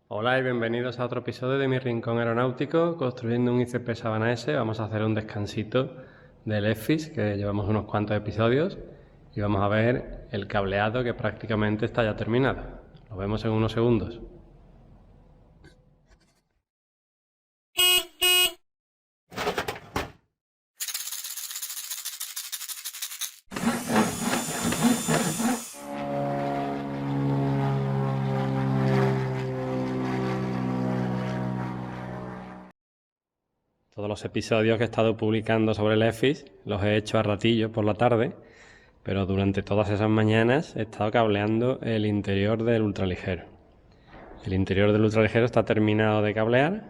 Hola y bienvenidos a otro episodio de Mi Rincón Aeronáutico, construyendo un ICP Sabana S. Vamos a hacer un descansito del EFIS, que llevamos unos cuantos episodios, y vamos a ver el cableado que prácticamente está ya terminado. Lo vemos en unos segundos. Todos los episodios que he estado publicando sobre el EFIS los he hecho a ratillo por la tarde, pero durante todas esas mañanas he estado cableando el interior del ultraligero. El interior del ultraligero está terminado de cablear,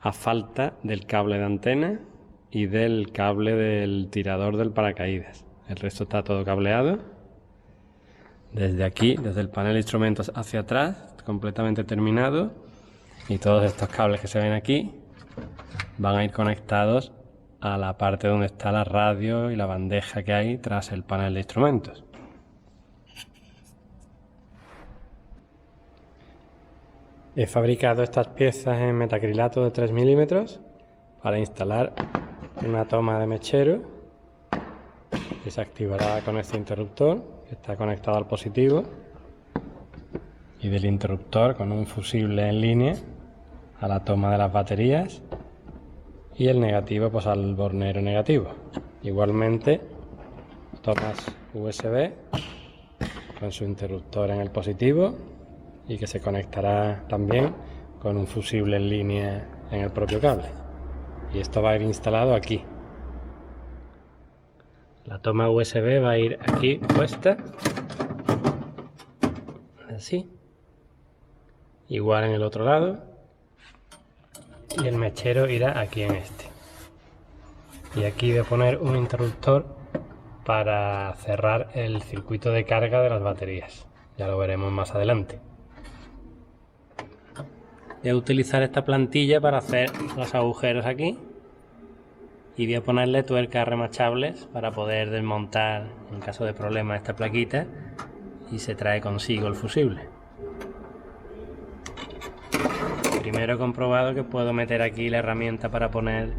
a falta del cable de antena y del cable del tirador del paracaídas. El resto está todo cableado. Desde aquí, desde el panel de instrumentos hacia atrás, completamente terminado. Y todos estos cables que se ven aquí van a ir conectados a la parte donde está la radio y la bandeja que hay tras el panel de instrumentos. He fabricado estas piezas en metacrilato de 3 milímetros para instalar una toma de mechero que se activará con este interruptor que está conectado al positivo, y del interruptor con un fusible en línea a la toma de las baterías y el negativo pues al bornero negativo. Igualmente tomas USB con su interruptor en el positivo y que se conectará también con un fusible en línea en el propio cable, y esto va a ir instalado aquí. La toma USB va a ir aquí puesta, así, igual en el otro lado, y el mechero irá aquí en este. Y aquí voy a poner un interruptor para cerrar el circuito de carga de las baterías, ya lo veremos más adelante. Voy a utilizar esta plantilla para hacer los agujeros aquí, y voy a ponerle tuercas remachables para poder desmontar en caso de problema esta plaquita, y se trae consigo el fusible. Primero he comprobado que puedo meter aquí la herramienta para poner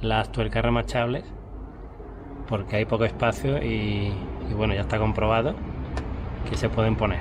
las tuercas remachables, porque hay poco espacio y bueno, ya está comprobado que se pueden poner.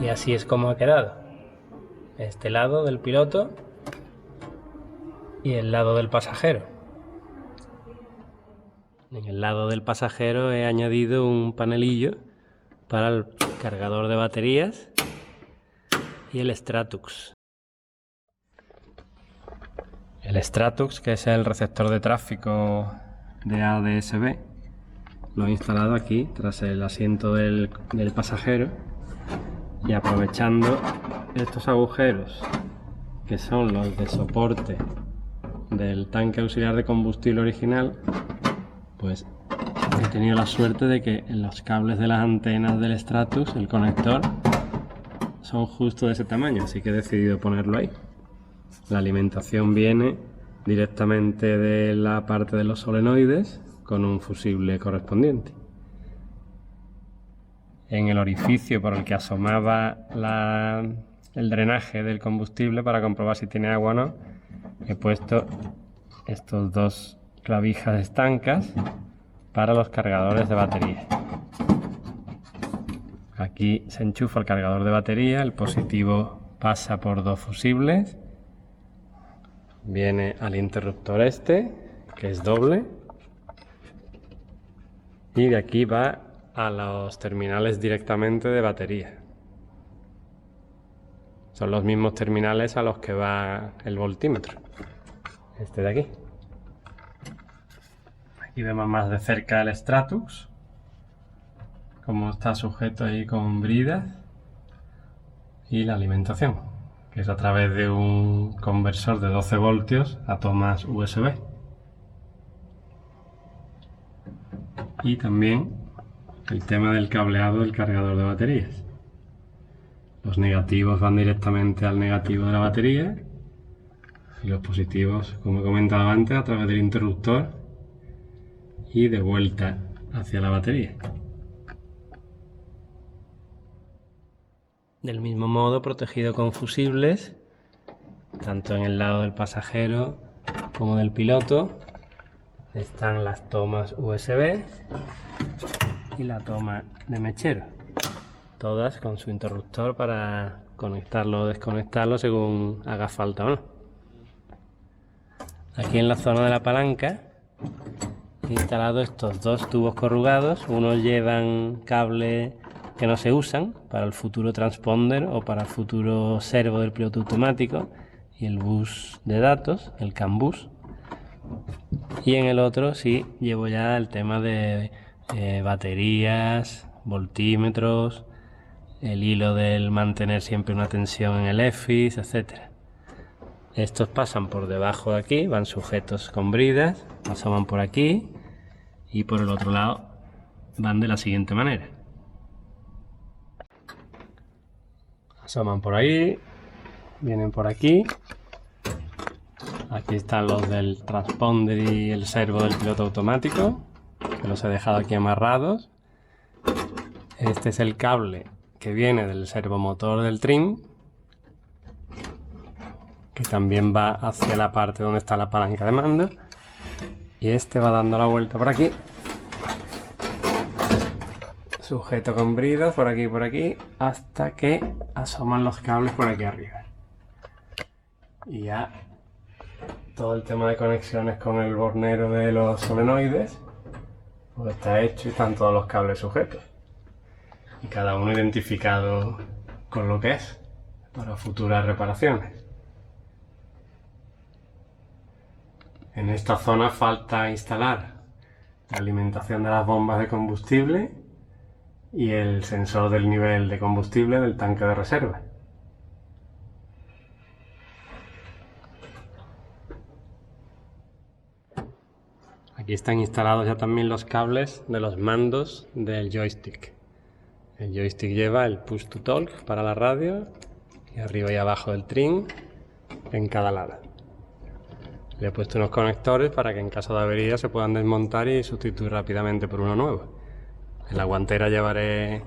Y así es como ha quedado este lado del piloto y el lado del pasajero. En el lado del pasajero he añadido un panelillo para el cargador de baterías y el Stratux. El Stratux, que es el receptor de tráfico de ADSB, lo he instalado aquí tras el asiento del pasajero, y aprovechando estos agujeros que son los de soporte del tanque auxiliar de combustible original, pues he tenido la suerte de que en los cables de las antenas del Stratux el conector son justo de ese tamaño, así que he decidido ponerlo ahí. La alimentación viene directamente de la parte de los solenoides con un fusible correspondiente. En el orificio por el que asomaba la el drenaje del combustible para comprobar si tiene agua o no. He puesto estos dos clavijas estancas para los cargadores de batería. Aquí se enchufa el cargador de batería, el positivo pasa por dos fusibles, viene al interruptor este, que es doble, y de aquí va a los terminales directamente de batería. Son los mismos terminales a los que va el voltímetro, este de aquí. Aquí vemos más de cerca el Stratux, como está sujeto ahí con bridas, y la alimentación, que es a través de un conversor de 12 voltios a tomas USB. Y también el tema del cableado del cargador de baterías. Los negativos van directamente al negativo de la batería y los positivos, como he comentado antes, a través del interruptor y de vuelta hacia la batería. Del mismo modo, protegido con fusibles, tanto en el lado del pasajero como del piloto, están las tomas USB y la toma de mechero, todas con su interruptor para conectarlo o desconectarlo según haga falta o no. Aquí en la zona de la palanca he instalado estos dos tubos corrugados. Unos llevan cable que no se usan para el futuro transponder o para el futuro servo del piloto automático y el bus de datos, el CAN bus. Y en el otro sí llevo ya el tema de baterías, voltímetros, el hilo del mantener siempre una tensión en el EFIS, etc. Estos pasan por debajo de aquí, van sujetos con bridas, asoman por aquí y por el otro lado van de la siguiente manera. Asoman por ahí, vienen por aquí. Aquí están los del transponder y el servo del piloto automático, que los he dejado aquí amarrados. Este es el cable que viene del servomotor del trim, que también va hacia la parte donde está la palanca de mando. Y este va dando la vuelta por aquí, sujeto con bridas por aquí, hasta que asoman los cables por aquí arriba. Y ya todo el tema de conexiones con el bornero de los solenoides pues está hecho y están todos los cables sujetos. Y cada uno identificado con lo que es para futuras reparaciones. En esta zona falta instalar la alimentación de las bombas de combustible y el sensor del nivel de combustible del tanque de reserva. Aquí están instalados ya también los cables de los mandos del joystick. El joystick lleva el push to talk para la radio y arriba y abajo del trim en cada lado. Le he puesto unos conectores para que en caso de avería se puedan desmontar y sustituir rápidamente por uno nuevo. En la guantera llevaré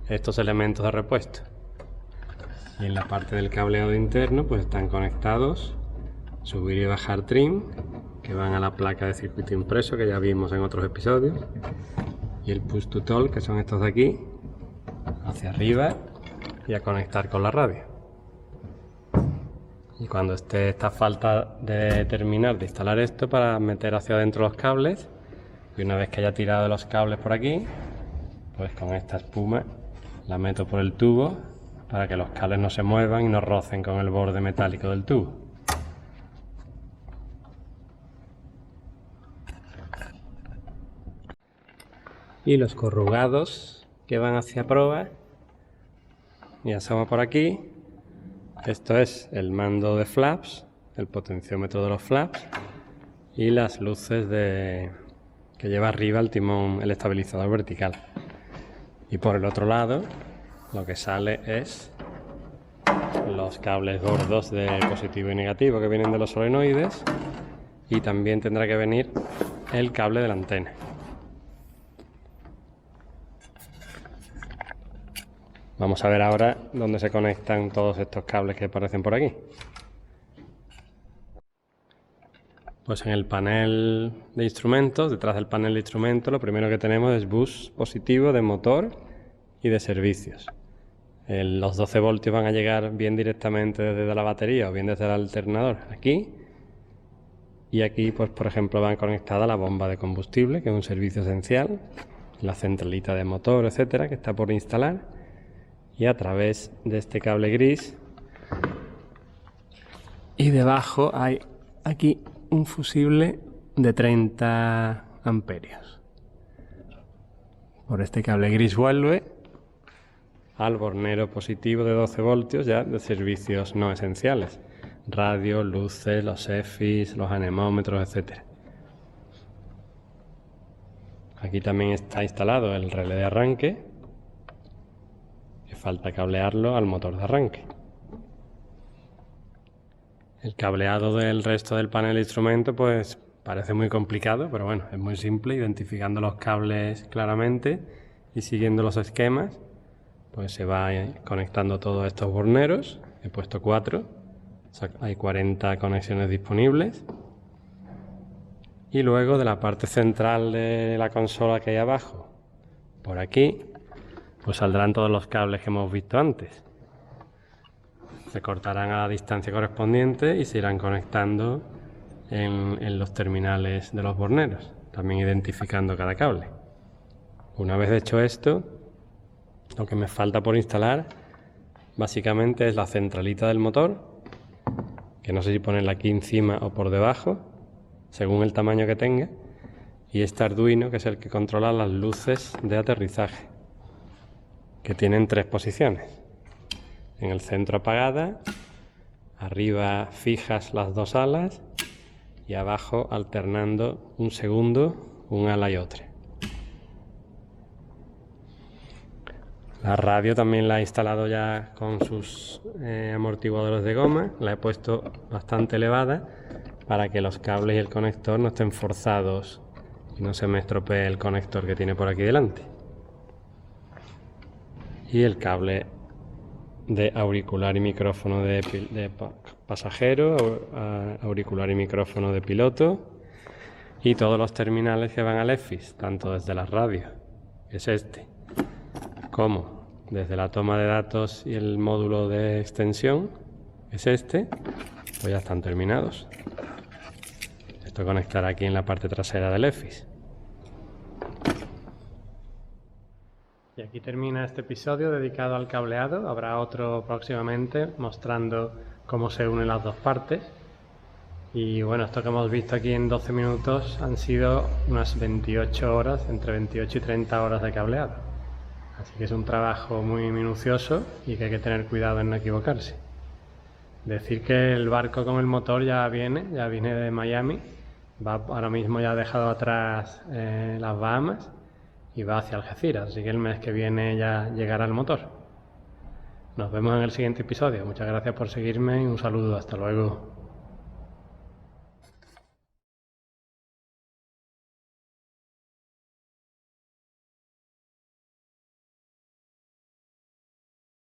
estos elementos de repuesto. Y en la parte del cableado interno pues están conectados subir y bajar trim, que van a la placa de circuito impreso que ya vimos en otros episodios, y el push to talk, que son estos de aquí, hacia arriba y a conectar con la radio. Y cuando esté esta falta de terminar de instalar esto, para meter hacia adentro los cables, y una vez que haya tirado los cables por aquí, pues con esta espuma la meto por el tubo para que los cables no se muevan y no rocen con el borde metálico del tubo. Y los corrugados que van hacia proa, y asoma por aquí. Esto es el mando de flaps, el potenciómetro de los flaps y las luces que lleva arriba el timón, el estabilizador vertical. Y por el otro lado lo que sale es los cables gordos de positivo y negativo que vienen de los solenoides, y también tendrá que venir el cable de la antena. Vamos a ver ahora dónde se conectan todos estos cables que aparecen por aquí. Pues en el panel de instrumentos, detrás del panel de instrumentos, lo primero que tenemos es bus positivo de motor y de servicios. Los 12 voltios van a llegar bien directamente desde la batería o bien desde el alternador aquí. Y aquí, pues por ejemplo, van conectada la bomba de combustible, que es un servicio esencial, la centralita de motor, etcétera, que está por instalar. Y a través de este cable gris. Y debajo hay aquí un fusible de 30 amperios. Por este cable gris vuelve al bornero positivo de 12 voltios ya de servicios no esenciales. Radio, luces, los EFIs, los anemómetros, etc. Aquí también está instalado el relé de arranque, que falta cablearlo al motor de arranque. El cableado del resto del panel de instrumentos pues parece muy complicado, pero bueno, es muy simple, identificando los cables claramente y siguiendo los esquemas, pues se va conectando todos estos borneros. He puesto 4. O sea, hay 40 conexiones disponibles. Y luego de la parte central de la consola que hay abajo, por aquí, pues saldrán todos los cables que hemos visto antes. Se cortarán a la distancia correspondiente y se irán conectando en los terminales de los borneros, también identificando cada cable. Una vez hecho esto, lo que me falta por instalar básicamente es la centralita del motor, que no sé si ponerla aquí encima o por debajo, según el tamaño que tenga, y este Arduino, que es el que controla las luces de aterrizaje, que tienen 3 posiciones. En el centro apagada, arriba fijas las 2 alas y abajo alternando un segundo, un ala y otra. La radio también la he instalado ya con sus amortiguadores de goma. La he puesto bastante elevada para que los cables y el conector no estén forzados y no se me estropee el conector que tiene por aquí delante. Y el cable de auricular y micrófono de pasajero, auricular y micrófono de piloto, y todos los terminales que van al EFIS, tanto desde la radio, que es este, como desde la toma de datos y el módulo de extensión, que es este, pues ya están terminados. Esto conectará aquí en la parte trasera del EFIS. Y aquí termina este episodio dedicado al cableado. Habrá otro próximamente mostrando cómo se unen las dos partes. Y bueno, esto que hemos visto aquí en 12 minutos han sido unas 28 horas, entre 28 y 30 horas de cableado. Así que es un trabajo muy minucioso y que hay que tener cuidado en no equivocarse. Decir que el barco con el motor ya viene de Miami. Ahora mismo ya ha dejado atrás las Bahamas y va hacia Algeciras, así que el mes que viene ya llegará el motor. Nos vemos en el siguiente episodio. Muchas gracias por seguirme y un saludo. Hasta luego.